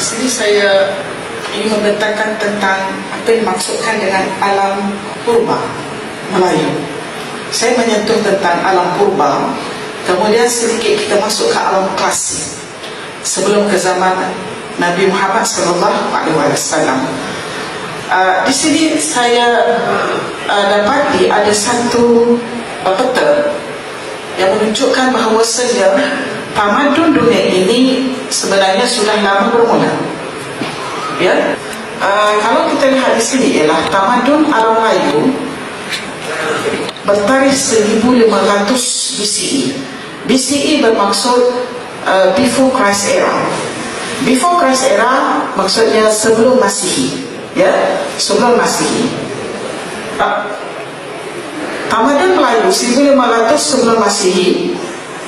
sini saya ingin membentangkan tentang apa yang dimaksudkan dengan alam purba Melayu. Saya menyentuh tentang alam purba, kemudian sedikit kita masuk ke alam klasik sebelum ke zaman Nabi Muhammad SAW. Di sini saya dapati ada satu peta yang menunjukkan bahawasanya tamadun dunia ini sebenarnya sudah lama bermula. Ya, kalau kita lihat di sini ialah tamadun alam Melayu bertarikh 1500 BCE. BCE bermaksud before Christ era. Before Christ era maksudnya sebelum Masihi. Ya, sebelum Masihi. Tamadun Melayu 1500 sebelum Masihi,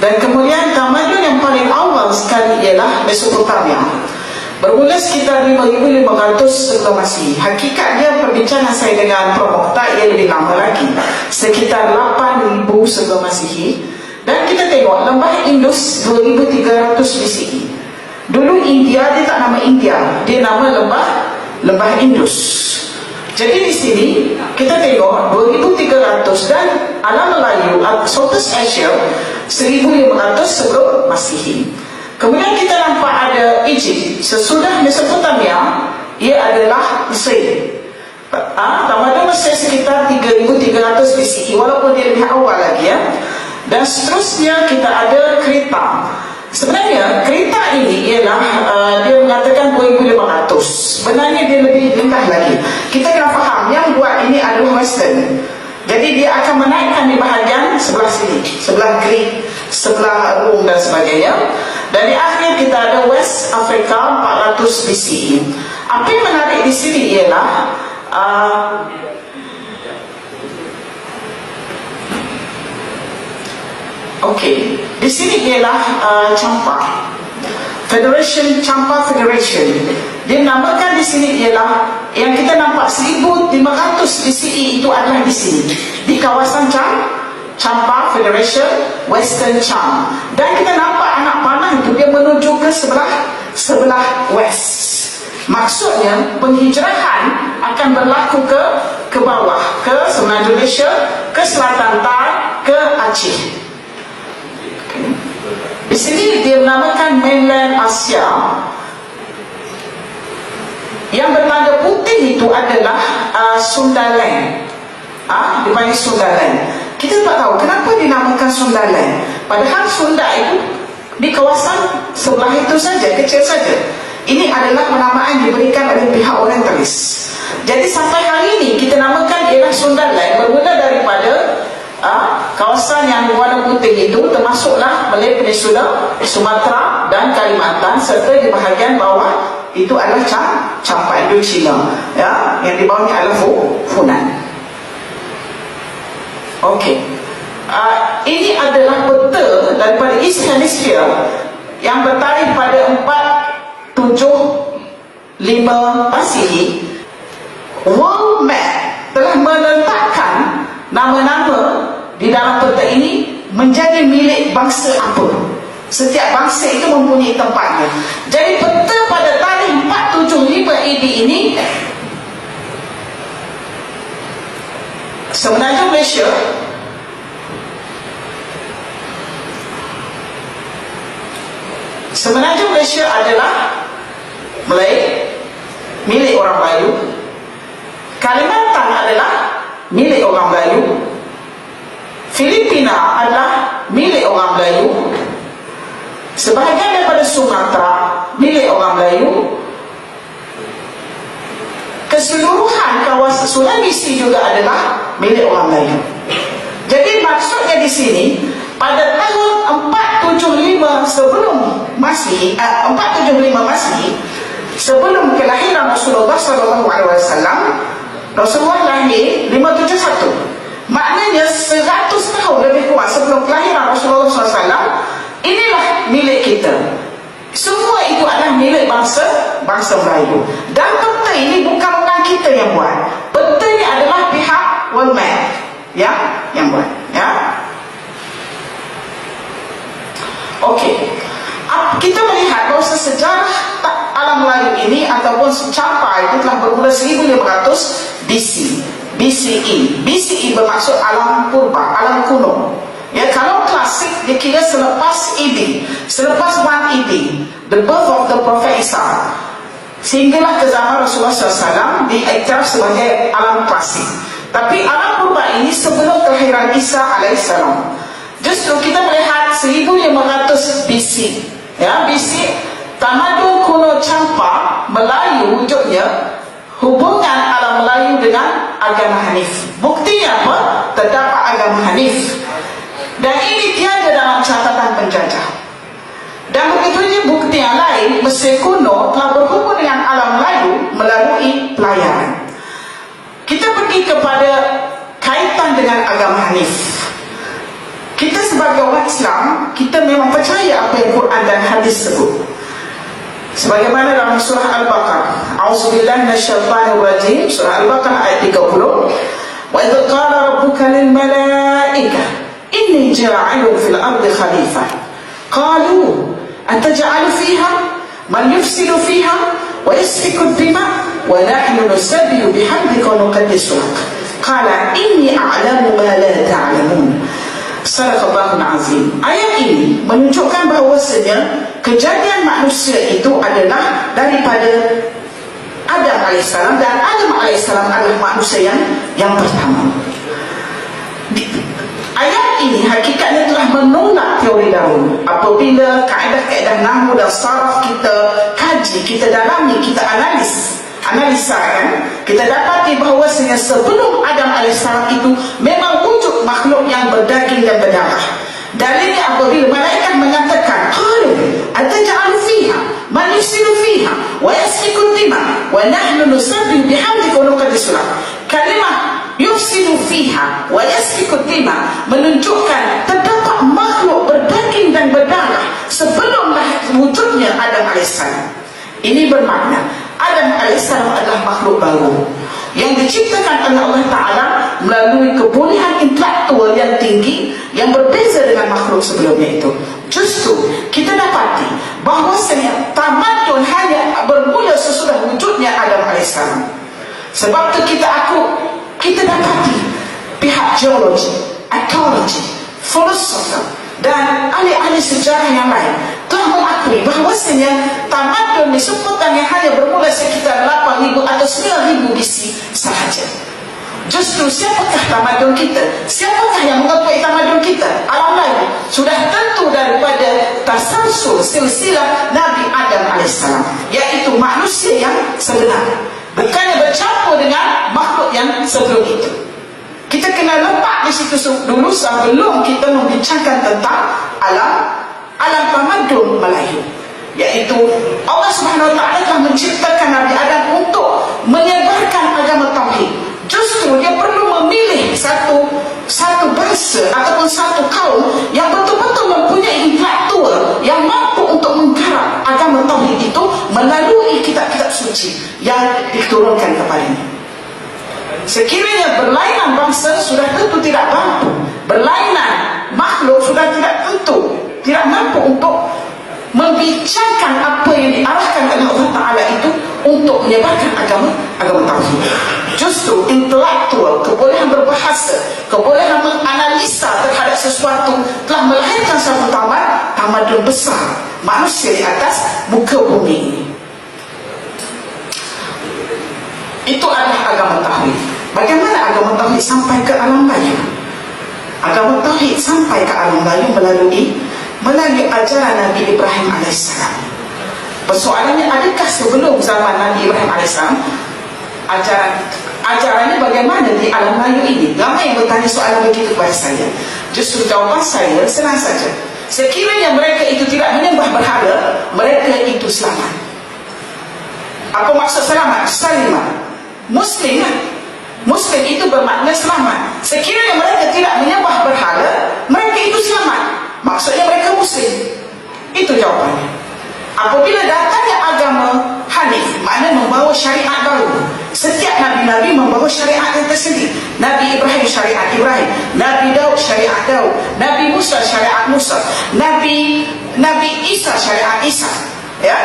dan kemudian tamadun yang paling awal sekali ialah Mesopotamia, bermula sekitar 5500 sebelum Masihi. Hakikatnya perbincangan saya dengan Prof. Mokhtar ia lebih lama lagi, sekitar 8000 sebelum Masihi. Dan kita tengok lembah Indus 2300 BCE. Dulu India dia tak nama India, dia nama lembah Indus. Jadi di sini kita tengok 2300 dan alam Melayu, Southeast Asia 1500 sebelum Masihi. Kemudian kita nampak ada Egypt. Sesudah Mesopotamia, ia adalah Mesir. Tamadun Mesir sekitar 3300 BCE, walaupun dia lebih awal lagi ya. Dan seterusnya kita ada Kreta. Sebenarnya Kreta ini ialah dia mengatakan 2500. Sebenarnya dia lebih rendah lagi. Kita kena faham yang buat ini adalah Western. Jadi dia akan menaikkan di bahagian sebelah sini, sebelah Greek, sebelah Rom dan sebagainya. Dan di akhir kita ada West Africa 400 BCE. Apa yang menarik di sini ialah di sini ialah Champa Federation, Champa Federation. Dia namakan di sini ialah yang kita nampak 1500 BCE itu adalah di sini, di kawasan Champa Federation, Western Cham. Dan kita nampak anak panah itu dia menuju ke sebelah west. Maksudnya penghijrahan akan berlaku ke bawah, ke Semenanjung Malaysia, ke selatan Thai, ke Aceh. Di sini dia menamakan mainland Asia. Yang bertanda putih itu adalah Sundaland. Dipanggil Sundaland. Kita tak tahu kenapa dinamakan Sundaland. Padahal Sunda itu di kawasan sebelah itu saja, kecil saja. Ini adalah penamaan diberikan oleh pihak Orientalis. Jadi sampai hari ini kita namakan ialah Sundaland, bermula daripada kawasan yang warna putih itu, termasuklah Malay Peninsula, Sumatera dan Kalimantan, serta di bahagian bawah itu adalah Champa Indochina, ya, yang di bawahnya adalah Funan. Ini adalah peta daripada East Hemisphere yang bertarikh pada 475 Masihi. World Map telah meletakkan nama-nama di dalam peta ini menjadi milik bangsa apa. Setiap bangsa itu mempunyai tempatnya. Jadi peta pada tarikh 475 AD ini, Semenanjung Malaysia adalah Malay, milik orang Melayu. Kalimantan adalah milik orang Melayu. Filipina adalah milik orang Melayu. Sebahagian daripada Sumatera milik orang Melayu. Keseluruhan kawasan Sulawesi juga adalah milik orang Melayu. Jadi maksudnya di sini pada tahun 475 sebelum Masihi, 475 Masihi, sebelum kelahiran Rasulullah SAW, Rasulullah lahir 571. Maknanya 100 tahun lebih kurang sebelum kelahiran Rasulullah SAW, inilah milik kita. Semua itu adalah milik bangsa Melayu. Dan peta ini bukan orang kita yang buat. Peta ini adalah pihak World Map yang buat. Ya. Kita melihat bahawa sejarah alam Melayu ataupun campa itu telah bermula 1500 BCE bermaksud alam purba, alam kuno. Ya, kalau klasik dia kira selepas ED, selepas 1 ED, the birth of the Prophet Isa, sehinggalah ke zaman Rasulullah SAW diiktiraf sebagai alam klasik. Tapi alam purba ini sebelum kelahiran Isa alaihissalam. Justru kita melihat 1500 BC, ya, BC, tamadun kuno campa Melayu wujudnya hubungan alam Melayu dengan agama Hanif. Buktinya apa? Terdapat agama Hanif. Dan ini tiada dalam catatan penjajah. Dan begitu juga bukti yang lain, Mesir kuno telah berhubung dengan alam Melayu melalui pelayaran. Kita pergi kepada kaitan dengan agama Hanif. Kita sebagai orang Islam, kita memang percaya apa yang Quran dan hadis sebut. Sebagaimana dalam surah Al-Baqarah, A'udzubillahi minasyaitonir rajim, surah Al-Baqarah ayat 30. Wa idz qala rabbuka lil malaikah inni ja'ilun fil ardi khalifah. Qalu ataj'alu fiha man yufsidu fiha wa yasfiku ad-dima wa nahnu nusabbihu bihamdika wa nuqaddisu lak. Qala inni a'lamu ma la ta'lamun. Sadaqallahul azim. Ayat ini menunjukkan bahawasanya kejadian manusia itu adalah daripada Adam alaihissalam, dan Adam alaihissalam adalah manusia yang pertama. Ayat ini hakikatnya telah menolak teori Darwin. Apabila kaedah-kaedah nahwu dan saraf kita kaji, kita dalami, kita analisa kan, kita dapati bahawasanya sebelum Adam alaihissalam itu memang wujud makhluk yang berdaging dan berdarah. Dalilnya apabila malaikat mengatakan, qalu ataj'alu fiha man yufsidu fiha wa yasfiku ad-dima wa nahnu nusabbihu bihamdika wa nuqaddisu lak. Kalimah yufsidu fiha wa yasfiku ad-dima menunjukkan terdapat makhluk berdaging dan berdarah sebelum wujudnya Adam alaihissalam. Ini bermakna Adam alaihissalam adalah makhluk baru yang diciptakan oleh Allah Ta'ala melalui kebolehan intelektual yang tinggi yang berbeza dengan makhluk sebelumnya itu. Justru kita dapati bahawasanya tamadun hanya bermula sesudah wujudnya Adam alaihissalam. Sebab itu kita dapati pihak geologi, arkeologi, filosofi dan ahli-ahli sejarah yang lain telah mengakui bahawasanya tamadun di seputar yang hanya bermula sekitar 8,000 atau 9,000 BC sahaja. Justru siapakah tamadun kita? Siapakah yang mengakui tamadun kita? Alam lain sudah tentu daripada tasalsul silsilah Nabi Adam alaihissalam, iaitu manusia yang sebenar, bukannya bercampur dengan makhluk yang sebelum itu. Kita kena letak di situ dulu sebelum kita membincangkan tentang alam tamadun Melayu, iaitu Allah Subhanahu Wa Taala telah menciptakan Nabi Adam untuk menyebarkan agama tauhid. Justru dia perlu memilih satu bangsa ataupun satu kaum yang betul-betul mempunyai intelektual yang mampu untuk menggarap agama tauhid itu melalui kitab-kitab suci yang diturunkan kepadanya. Sekiranya berlainan bangsa sudah tentu tidak mampu, berlainan makhluk sudah tidak mampu untuk membincangkan apa yang diarahkan oleh Allah Ta'ala itu untuk menyebarkan agama tauhid. Justru intelektual, kebolehan berbahasa, kebolehan menganalisa terhadap sesuatu telah melahirkan satu tamadun besar manusia di atas muka bumi ini. Itu adalah agama tauhid. Bagaimana agama tauhid sampai ke alam Melayu? Agama tauhid sampai ke alam Melayu melalui ajaran Nabi Ibrahim alaihissalam. Persoalannya, adakah sebelum zaman Nabi Ibrahim alaihissalam ajarannya bagaimana di alam Melayu ini? Ramai yang bertanya soalan begitu kepada saya. Justru jawapan saya senang saja. Sekiranya mereka itu tidak menyembah berhala, mereka itu selamat. Apa maksud selamat? Salimah. Muslim itu bermakna selamat. Sekiranya mereka tidak menyembah berhala, mereka itu selamat. Maksudnya mereka Muslim. Itu jawabannya. Apabila datangnya agama Hanif, maknanya membawa syariat baru. Setiap Nabi-Nabi membawa syariat yang tersendiri. Nabi Ibrahim syariat Ibrahim, Nabi Daud syariat Daud, Nabi Musa syariat Musa, Nabi Isa syariat Isa. Ya.